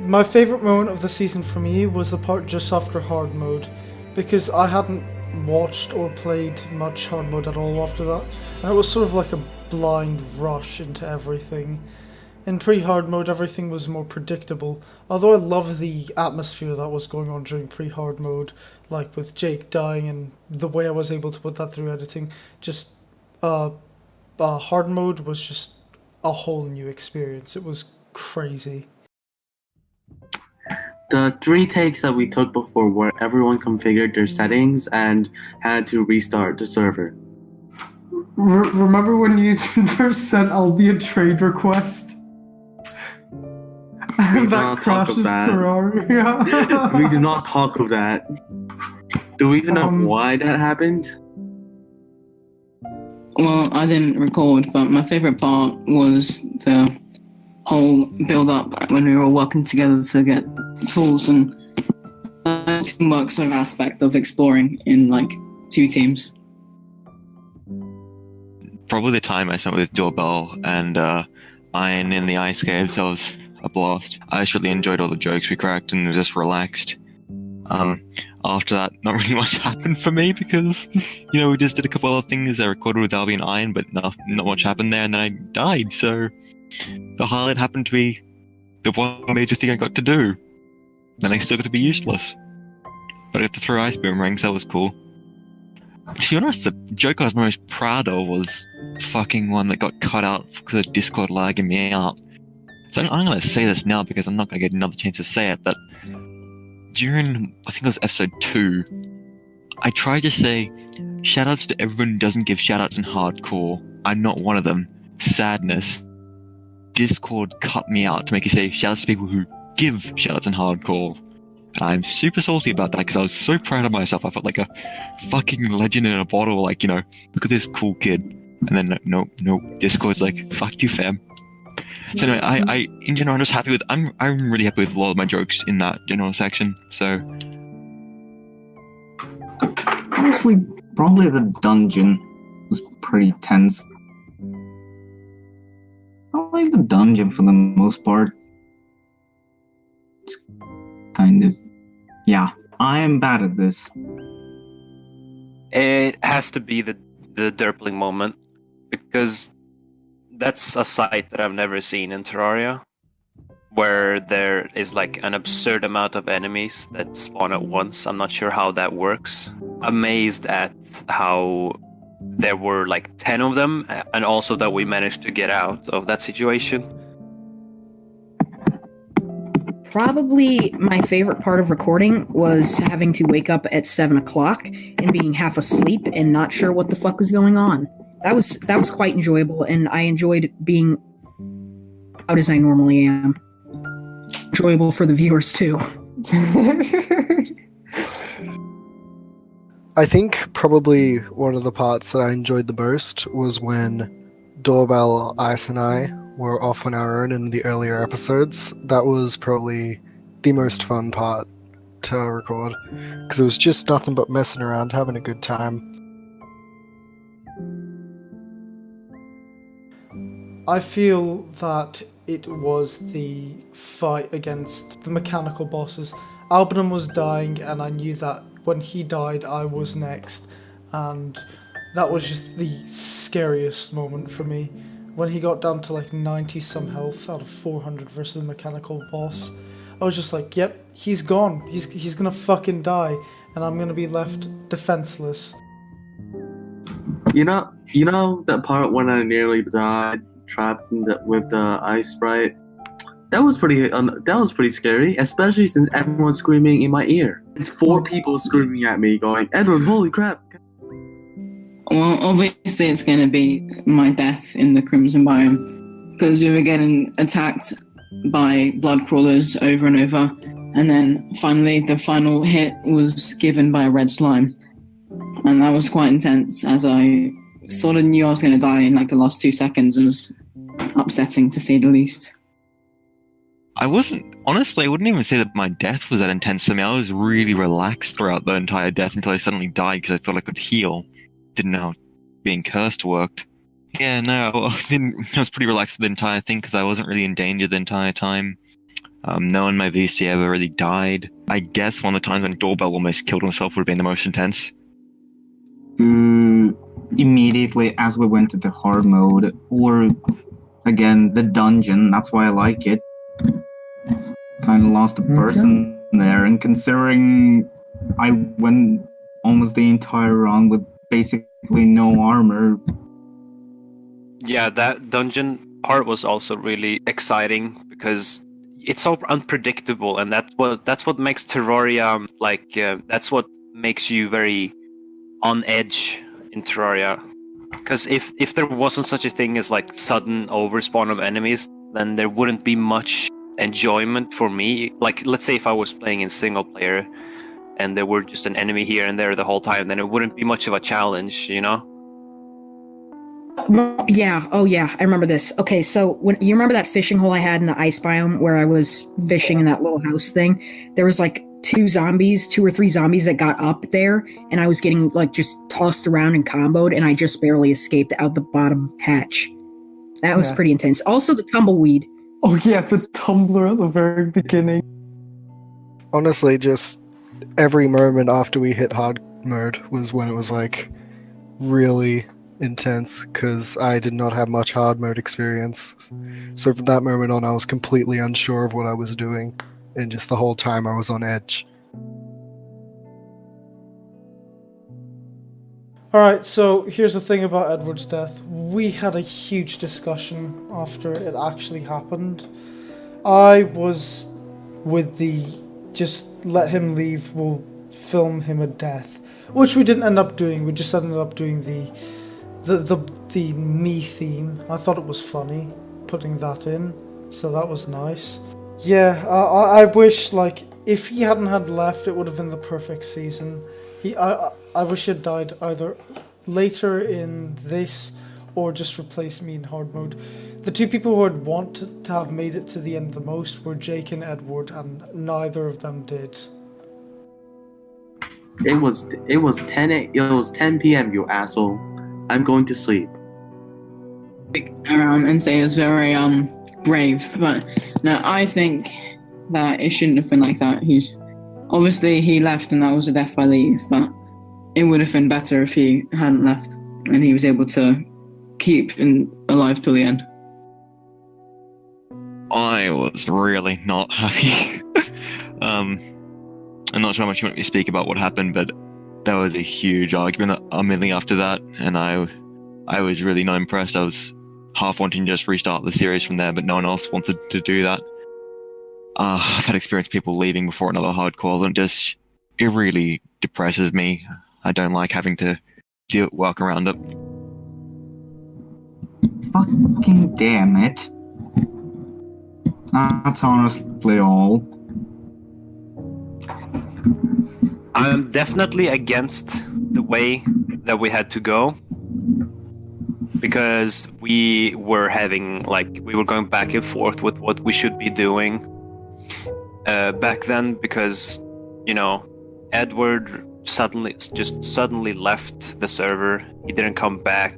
My favourite moment of the season for me was the part just after hard mode, because I hadn't watched or played much hard mode at all after that, and it was sort of like a blind rush into everything. In pre-hard mode, everything was more predictable, although I love the atmosphere that was going on during pre-hard mode, like with Jake dying and the way I was able to put that through editing. Just, hard mode was just a whole new experience. It was crazy. The 3 takes that we took before where everyone configured their settings and had to restart the server. Remember when you first sent Albie a trade request? We That crashes Terraria. We do not talk of that. Do we even know why that happened? Well, I didn't record, but my favourite part was the whole build-up when we were all working together to get tools and teamwork sort of aspect of exploring in, like, 2 teams. Probably the time I spent with Doorbell and Iron in the ice caves. That was a blast. I just really enjoyed all the jokes we cracked and was just relaxed. After that, not really much happened for me because, we just did a couple of things. I recorded with Albie and Iron, but not much happened there, and then I died, so the highlight happened to be the one major thing I got to do. Then I still got to be useless. But I got to throw ice boomerangs, that was cool. To be honest, the joke I was most proud of was fucking one that got cut out because of Discord lagging me out. So I'm going to say this now because I'm not going to get another chance to say it, but during, I think it was episode 2, I tried to say, shoutouts to everyone who doesn't give shoutouts in hardcore. I'm not one of them. Sadness. Discord cut me out to make you say shoutouts to people who give shoutouts in hardcore. And I'm super salty about that because I was so proud of myself. I felt like a fucking legend in a bottle, like, look at this cool kid. And then, no, Discord's like, fuck you, fam. So anyway, I in general, I'm just happy with, I'm really happy with a lot of my jokes in that general section, so. Honestly, probably the dungeon was pretty tense. I like the dungeon for the most part. Just kind of, yeah, I am bad at this. It has to be the derpling moment, because that's a sight that I've never seen in Terraria, where there is like an absurd amount of enemies that spawn at once. I'm not sure how that works. Amazed at how there were like 10 of them, and also that we managed to get out of that situation. Probably my favorite part of recording was having to wake up at 7 o'clock and being half asleep and not sure what the fuck was going on. That was quite enjoyable, and I enjoyed being out as I normally am. Enjoyable for the viewers too. I think probably one of the parts that I enjoyed the most was when Doorbell, Ice, and I were off on our own in the earlier episodes. That was probably the most fun part to record, because it was just nothing but messing around, having a good time. I feel that it was the fight against the mechanical bosses. Albanum was dying, and I knew that when he died, I was next. And that was just the scariest moment for me. When he got down to like 90 some health out of 400 versus the mechanical boss, I was just like, yep, he's gone. He's gonna fucking die, and I'm gonna be left defenseless. You know that part when I nearly died, trapped with the ice sprite? That was pretty scary, especially since everyone's screaming in my ear. It's 4 people screaming at me, going, "Edward, holy crap!" Well, obviously it's going to be my death in the Crimson Biome, because we were getting attacked by blood crawlers over and over, and then finally the final hit was given by a red slime, and that was quite intense, as I sort of knew I was going to die in like the last 2 seconds. It was upsetting, to say the least. I wouldn't even say that my death was that intense to me. I was really relaxed throughout the entire death until I suddenly died because I thought I could heal. Didn't know how being cursed worked. Yeah, no, I was pretty relaxed with the entire thing because I wasn't really in danger the entire time. No one in my VC ever really died. I guess one of the times when Doorbell almost killed himself would have been the most intense. Immediately as we went into hard mode, or again, the dungeon, that's why I like it. Kind of lost a person there, and considering I went almost the entire run with basically no armor. Yeah, that dungeon part was also really exciting because it's so unpredictable, and that's what makes Terraria that's what makes you very on edge in Terraria. Because if there wasn't such a thing as like sudden overspawn of enemies, then there wouldn't be much enjoyment for me. Like, let's say if I was playing in single player and there were just an enemy here and there the whole time, then it wouldn't be much of a challenge, you know? Yeah, oh yeah, I remember this. Okay, so when you remember that fishing hole I had in the ice biome where I was fishing in that little house thing, there was like two or three zombies that got up there, and I was getting like just tossed around and comboed, and I just barely escaped out the bottom hatch. That was pretty intense. Also the tumbleweed. Oh yeah, the tumbler at the very beginning. Honestly, just every moment after we hit hard mode was when it was like really intense, because I did not have much hard mode experience. So from that moment on, I was completely unsure of what I was doing, and just the whole time I was on edge. Alright, so here's the thing about Edward's death. We had a huge discussion after it actually happened. I was with the just let him leave, we'll film him a death, which we didn't end up doing. We just ended up doing the me theme. I thought it was funny putting that in, so that was nice. Yeah, I wish, like, if he hadn't had left, it would have been the perfect season. I wish he had died either later in this or just replace me in hard mode. The two people who would want to have made it to the end the most were Jake and Edward, and neither of them did. It was 10 p.m. You asshole. I'm going to sleep. Around and say it was very brave, but no, I think that it shouldn't have been like that. Obviously he left and that was a death by leave, but it would have been better if he hadn't left and he was able to keep alive till the end. I was really not happy. I'm not sure how much you want me to speak about what happened, but there was a huge argument immediately after that, and I was really not impressed. I was half wanting to just restart the series from there, but no one else wanted to do that. I've had experienced people leaving before another hardcore, and it really depresses me. I don't like having to work around it. Fucking damn it. That's honestly all. I'm definitely against the way that we had to go, because we were going back and forth with what we should be doing back then, because, you know, Edward suddenly left the server. He didn't come back,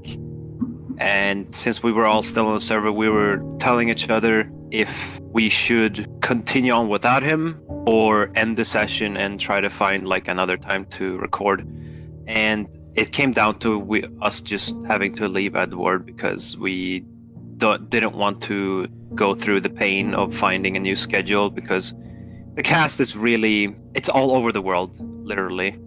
and since we were all still on the server, we were telling each other if we should continue on without him or end the session and try to find like another time to record. And it came down to us just having to leave Edward because we didn't want to go through the pain of finding a new schedule, because the cast is really, it's all over the world, literally.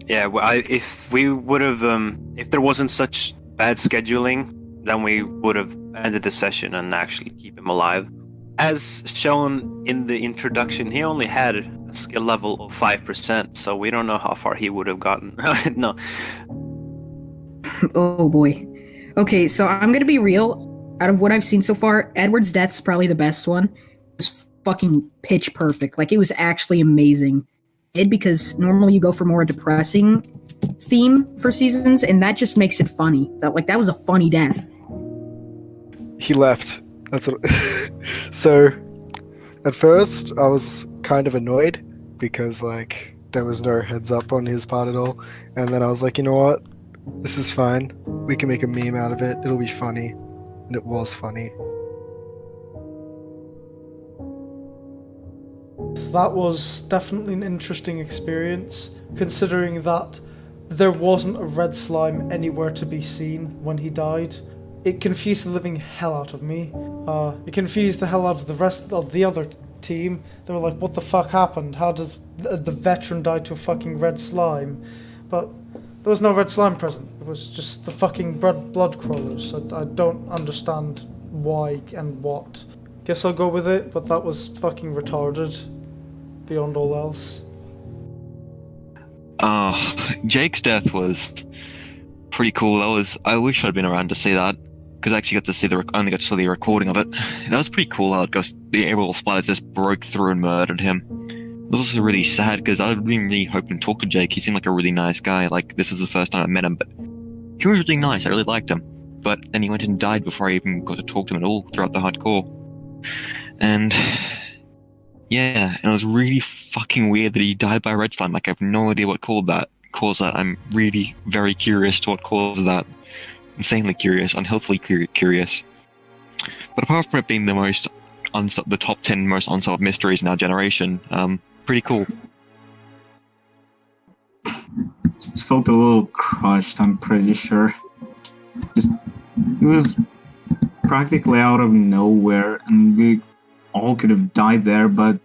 Yeah, if we would have, if there wasn't such bad scheduling, then we would have ended the session and actually keep him alive. As shown in the introduction, he only had a skill level of 5%, so we don't know how far he would have gotten. No. Oh boy. Okay, so I'm gonna be real. Out of what I've seen so far, Edward's death's probably the best one. It's fucking pitch perfect. Like, it was actually amazing. Because normally you go for more depressing theme for seasons, and that just makes it funny. That was a funny death. He left. That's what. So, at first, I was kind of annoyed because, like, there was no heads up on his part at all. And then I was like, you know what? This is fine. We can make a meme out of it. It'll be funny. And it was funny. That was definitely an interesting experience, considering that there wasn't a red slime anywhere to be seen when he died. It confused the living hell out of me. It confused the hell out of the rest of the other team. They were like, what the fuck happened? How does the veteran die to a fucking red slime? But there was no red slime present. It was just the fucking blood crawlers. I don't understand why and what. Guess I'll go with it, but that was fucking retarded. Beyond all else. Jake's death was pretty cool. I wish I'd been around to see that, because I actually got to see only got to see the recording of it. That was pretty cool how the aerial spiders just broke through and murdered him. It was also really sad because I'd been really hoping to talk to Jake. He seemed like a really nice guy. Like, this is the first time I met him, but he was really nice. I really liked him. But then he went and died before I even got to talk to him at all throughout the hardcore. And yeah, and it was really fucking weird that he died by red slime. Like, I have no idea what caused that. I'm really very curious to what caused that. Insanely curious, unhealthily curious. But apart from it being the top 10 most unsolved mysteries in our generation, pretty cool. Just felt a little crushed, I'm pretty sure. It was practically out of nowhere, and we all could have died there, but it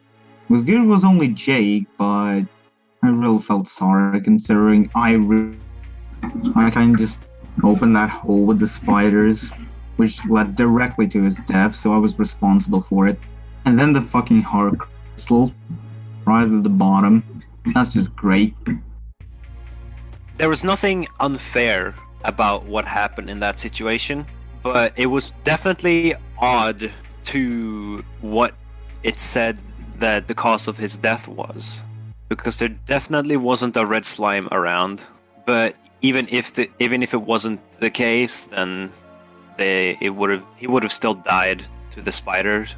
was good it was only Jake, but I really felt sorry considering I kind of just opened that hole with the spiders, which led directly to his death, so I was responsible for it. And then the fucking heart crystal right at the bottom. That's just great. There was nothing unfair about what happened in that situation, but it was definitely odd to what it said that the cause of his death was, because there definitely wasn't a red slime around. But even if it wasn't the case, then he would have still died to the spiders.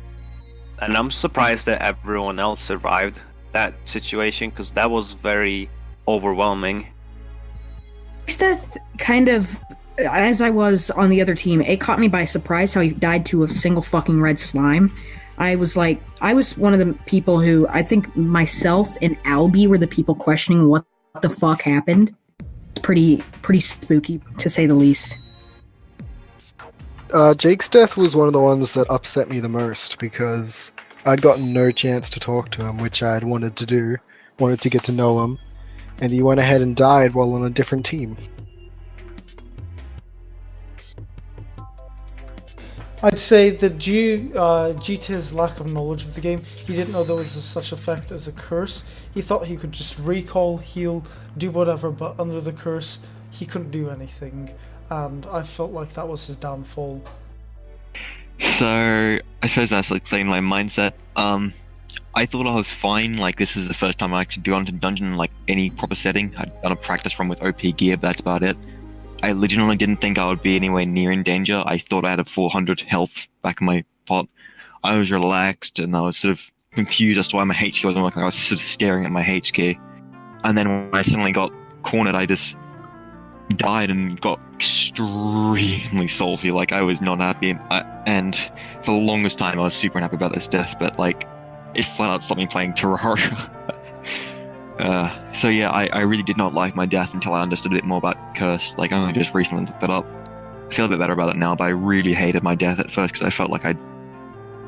And I'm surprised that everyone else survived that situation, because that was very overwhelming. Death kind of, as I was on the other team, it caught me by surprise how he died to a single fucking red slime. I was one of the people who, I think myself and Albie were the people questioning what the fuck happened. Pretty spooky, to say the least. Jake's death was one of the ones that upset me the most, because I'd gotten no chance to talk to him, which I'd wanted to do, wanted to get to know him, and he went ahead and died while on a different team. I'd say that due to his lack of knowledge of the game, he didn't know there was such effect as a curse. He thought he could just recall, heal, do whatever, but under the curse, he couldn't do anything. And I felt like that was his downfall. So, I suppose that's like saying my mindset. I thought I was fine. Like, this is the first time I actually gone to dungeon in like any proper setting. I'd done a practice run with OP gear, but that's about it. I legitimately didn't think I would be anywhere near in danger. I thought I had a 400 health back in my pot. I was relaxed and I was sort of confused as to why my H key wasn't working. I was sort of staring at my H key. And then when I suddenly got cornered, I just died and got extremely salty. Like, I was not happy. And for the longest time, I was super unhappy about this death, but like, it flat out stopped me playing Terraria. So yeah, I really did not like my death until I understood a bit more about Curse. Like, I only just recently looked that up. I feel a bit better about it now, but I really hated my death at first because I felt like I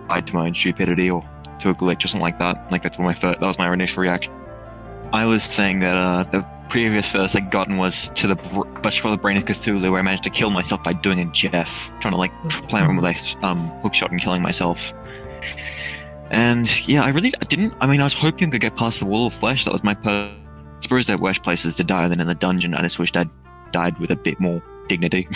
died to my own stupidity or to a glitch or something like that. Like, that was my initial reaction. I was saying that the previous first I'd gotten was to the Bush for the Brain of Cthulhu, where I managed to kill myself by doing a Jeff, trying to like play around with a hookshot and killing myself. And yeah, I was hoping I could get past the wall of flesh. That was my I suppose there are worse places to die than in the dungeon. I just wished I'd died with a bit more dignity.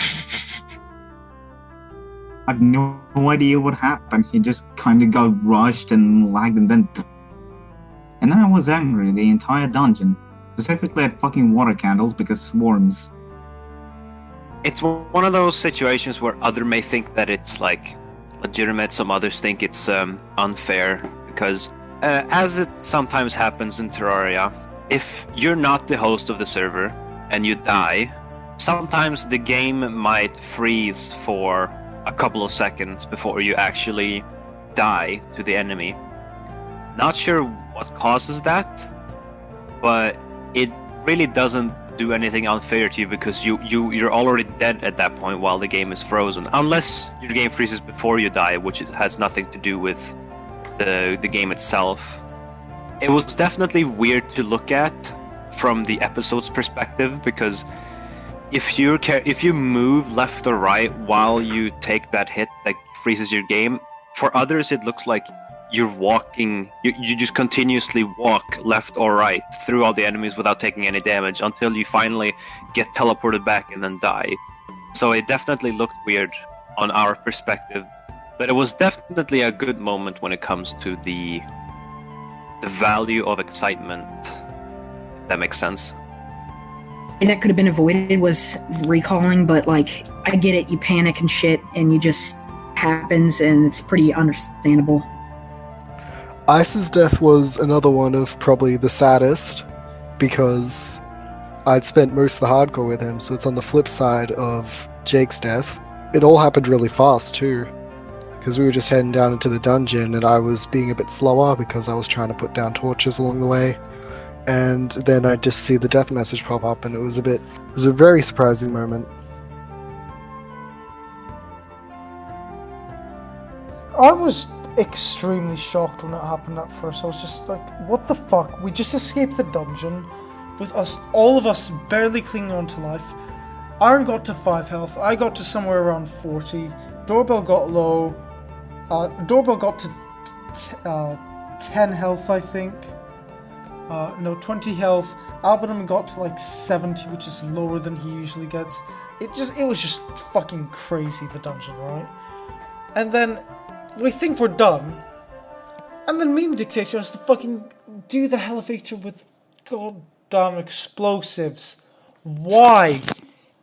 I have no idea what happened. He just kind of got rushed and lagged and then I was angry the entire dungeon. Specifically at fucking water candles because swarms. It's one of those situations where others may think that it's like legitimate, some others think it's unfair, because as it sometimes happens in Terraria, if you're not the host of the server and you die, sometimes the game might freeze for a couple of seconds before you actually die to the enemy. Not sure what causes that, but it really doesn't do anything unfair to you because you're already dead at that point while the game is frozen. Unless your game freezes before you die, which has nothing to do with the game itself. It was definitely weird to look at from the episode's perspective because if you move left or right while you take that hit that freezes your game, for others it looks like you're walking, you just continuously walk left or right through all the enemies without taking any damage until you finally get teleported back and then die. So it definitely looked weird on our perspective, but it was definitely a good moment when it comes to the value of excitement, if that makes sense. That could have been avoided was recalling, but like, I get it, you panic and shit, and you just happens, and it's pretty understandable. Ice's death was another one of probably the saddest, because I'd spent most of the hardcore with him, so it's on the flip side of Jake's death. It all happened really fast too, because we were just heading down into the dungeon, and I was being a bit slower because I was trying to put down torches along the way. And then I just see the death message pop up, and it was a very surprising moment. I was extremely shocked when it happened at first. I was just like, what the fuck? We just escaped the dungeon with all of us barely clinging on to life. Aaron got to 5 health, I got to somewhere around 40, Doorbell got low, Doorbell got to 10 health, I think. No, 20 health. Albinum got to like 70, which is lower than he usually gets. It was just fucking crazy, the dungeon, right? And then we think we're done, and then Meme Dictator has to fucking do the elevator with goddamn explosives. Why?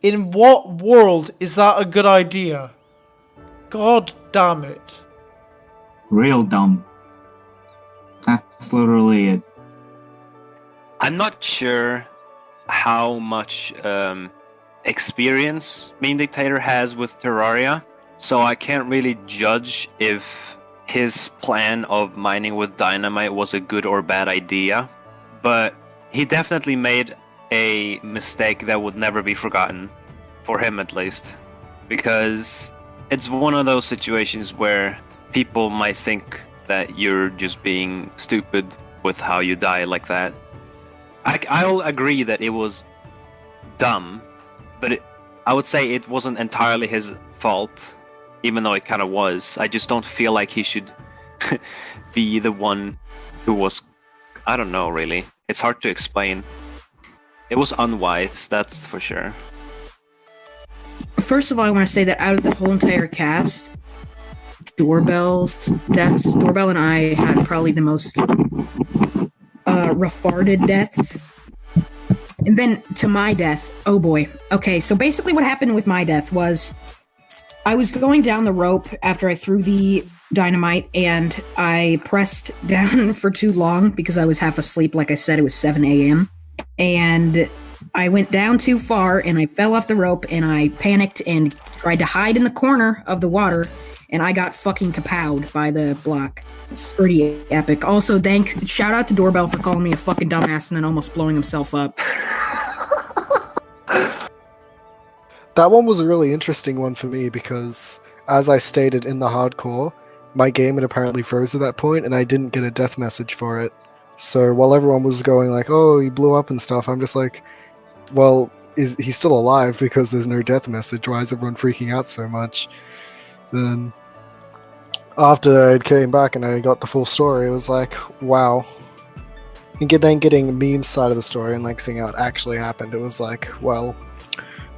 In what world is that a good idea? God damn it. Real dumb. That's literally it. I'm not sure how much experience Meme Dictator has with Terraria, so I can't really judge if his plan of mining with dynamite was a good or bad idea, but he definitely made a mistake that would never be forgotten, for him at least, because it's one of those situations where people might think that you're just being stupid with how you die like that. I'll agree that it was dumb, but I would say it wasn't entirely his fault, even though it kind of was. I just don't feel like he should be the one who was... I don't know, really. It's hard to explain. It was unwise, that's for sure. First of all, I want to say that out of the whole entire cast, Doorbell's deaths, Doorbell and I had probably the most retarded deaths. And then to my death, oh boy. Okay, so basically what happened with my death was I was going down the rope after I threw the dynamite, and I pressed down for too long because I was half asleep. Like I said, it was 7 a.m. And I went down too far, and I fell off the rope, and I panicked and tried to hide in the corner of the water, and I got fucking kapowed by the block. Pretty epic. Also, shout out to Doorbell for calling me a fucking dumbass and then almost blowing himself up. That one was a really interesting one for me because, as I stated in the hardcore, my game had apparently froze at that point, and I didn't get a death message for it. So while everyone was going like, oh, he blew up and stuff, I'm just like, well, he's still alive because there's no death message. Why is everyone freaking out so much? Then after I came back and I got the full story, it was like, wow. And then getting Meme's side of the story and like seeing how it actually happened, it was like, well,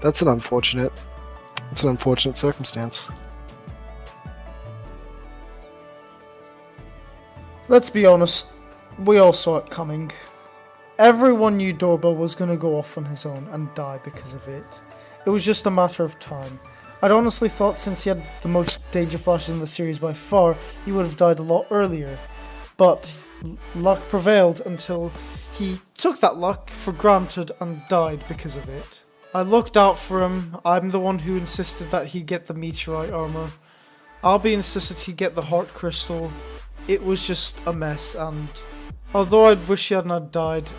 that's an unfortunate circumstance. Let's be honest, we all saw it coming. Everyone knew Doorbell was going to go off on his own and die because of it. It was just a matter of time. I'd honestly thought since he had the most danger flashes in the series by far, he would have died a lot earlier. But luck prevailed until he took that luck for granted and died because of it. I looked out for him. I'm the one who insisted that he get the meteorite armor. Albie insisted he get the heart crystal. It was just a mess, and although I'd wish he hadn't died,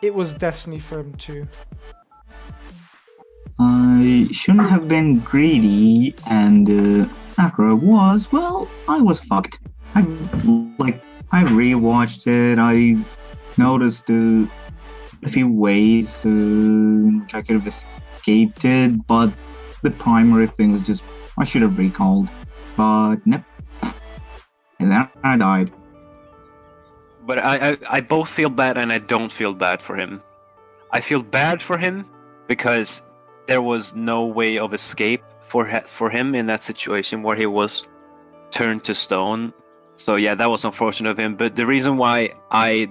it was destiny for him too. I shouldn't have been greedy, and after I was, well, I was fucked. I rewatched it. I noticed a few ways which I could have escaped it, but the primary thing was just I should have recalled. But nope. And then I died. But I both feel bad and I don't feel bad for him. I feel bad for him because there was no way of escape for him in that situation where he was turned to stone. So yeah, that was unfortunate of him. But the reason why I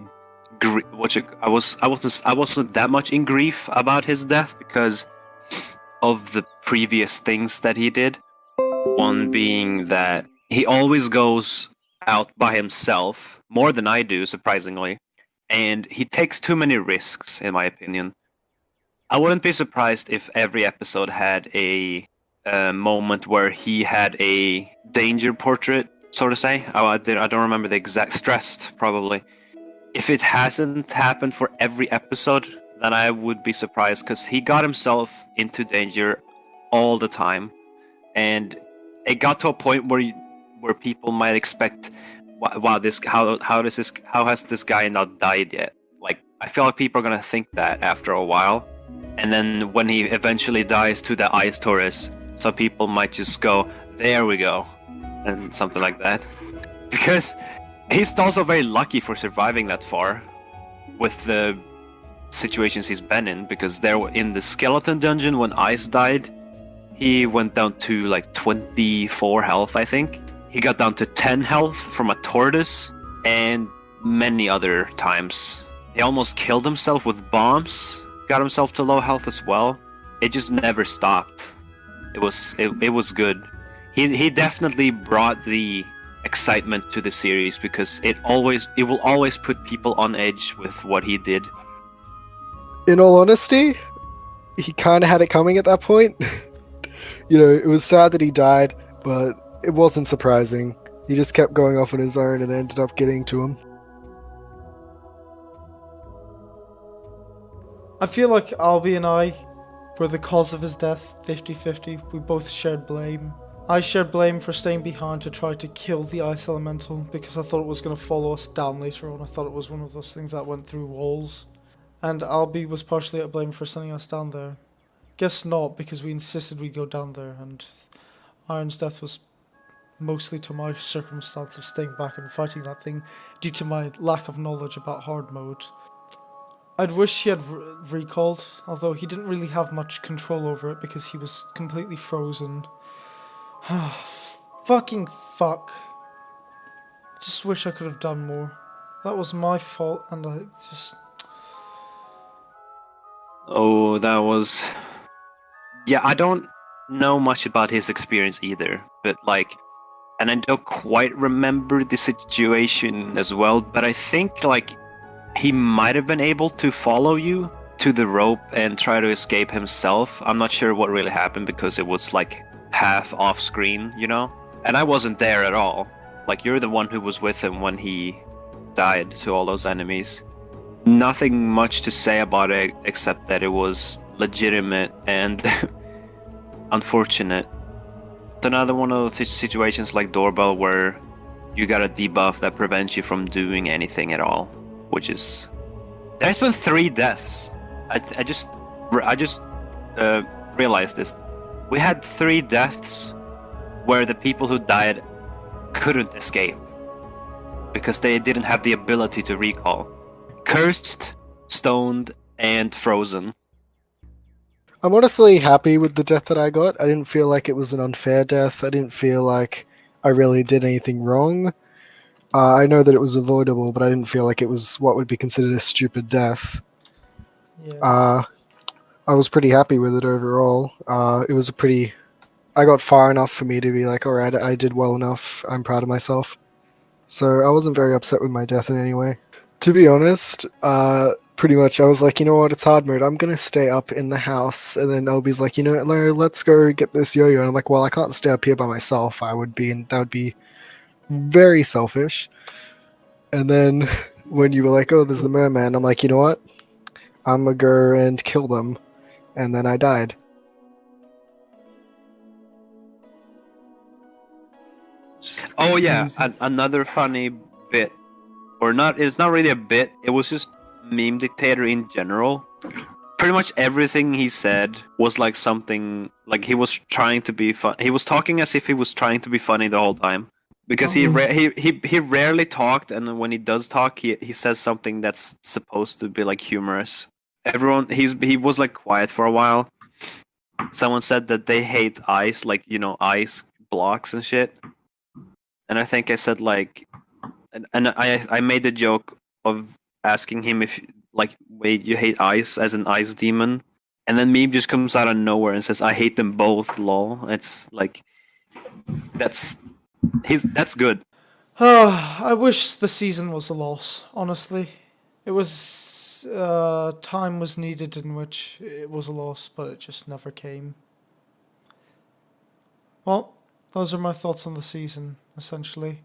wasn't that much in grief about his death because of the previous things that he did. One being that he always goes out by himself, more than I do, surprisingly, and he takes too many risks, in my opinion. I wouldn't be surprised if every episode had a moment where he had a danger portrait, so to say. I don't remember the exact, stressed, probably. If it hasn't happened for every episode, then I would be surprised, because he got himself into danger all the time, and it got to a point where people might expect, wow, how has this guy not died yet? Like, I feel like people are gonna think that after a while, and then when he eventually dies to the ice Taurus, some people might just go, there we go, and something like that, because he's also very lucky for surviving that far with the situations he's been in, because there in the skeleton dungeon when Ice died, he went down to like 24 health, I think. He got down to 10 health from a tortoise, and many other times. He almost killed himself with bombs, got himself to low health as well. It just never stopped. It was good. He definitely brought the excitement to the series, because it will always put people on edge with what he did. In all honesty, he kind of had it coming at that point. You know, it was sad that he died, but it wasn't surprising. He just kept going off on his own and ended up getting to him. I feel like Albie and I were the cause of his death, 50-50. We both shared blame. I shared blame for staying behind to try to kill the ice elemental, because I thought it was going to follow us down later on. I thought it was one of those things that went through walls. And Albie was partially at blame for sending us down there. Guess not, because we insisted we'd go down there, and Iron's death was mostly to my circumstance of staying back and fighting that thing due to my lack of knowledge about hard mode. I'd wish he had recalled, although he didn't really have much control over it because he was completely frozen. Fucking fuck. Just wish I could have done more. That was my fault, and I just... Oh, that was... Yeah, I don't know much about his experience either, but like... And I don't quite remember the situation as well, but I think like he might have been able to follow you to the rope and try to escape himself. I'm not sure what really happened because it was like half off screen, you know? And I wasn't there at all. Like, you're the one who was with him when he died to all those enemies. Nothing much to say about it except that it was legitimate and unfortunate. Another one of those situations like Doorbell where you got a debuff that prevents you from doing anything at all, which is... There's been 3 deaths. I just realized this. We had 3 deaths where the people who died couldn't escape because they didn't have the ability to recall. Cursed, stoned, and frozen. I'm honestly happy with the death that I got. I didn't feel like it was an unfair death. I didn't feel like I really did anything wrong. I know that it was avoidable, but I didn't feel like it was what would be considered a stupid death. Yeah. I was pretty happy with it overall. It was I got far enough for me to be like, alright, I did well enough. I'm proud of myself. So I wasn't very upset with my death in any way. To be honest, pretty much I was like, you know what, it's hard mode. I'm gonna stay up in the house, and then Obi's like, you know, Larry, let's go get this yo-yo. And I'm like, well, I can't stay up here by myself. That would be very selfish. And then when you were like, oh, there's the merman, I'm like, you know what, I'm gonna go and kill them, and then I died. Oh yeah, Crazy. another funny bit, or not? It's not really a bit. It was just meme dictator in general. Pretty much everything he said was like something like he was trying to be fun. He was talking as if he was trying to be funny the whole time, because he rarely talked, and when he does talk, he says something that's supposed to be like humorous. He was like quiet for a while. Someone said that they hate ice, like ice blocks and shit. And I think I said like, and I made the joke of asking him if like, wait, you hate ice as an ice demon, and then meme just comes out of nowhere and says, I hate them both, lol. It's like that's good. I wish the season was a loss, honestly. It was, time was needed in which it was a loss, but it just never came. Well, those are my thoughts on the season, essentially.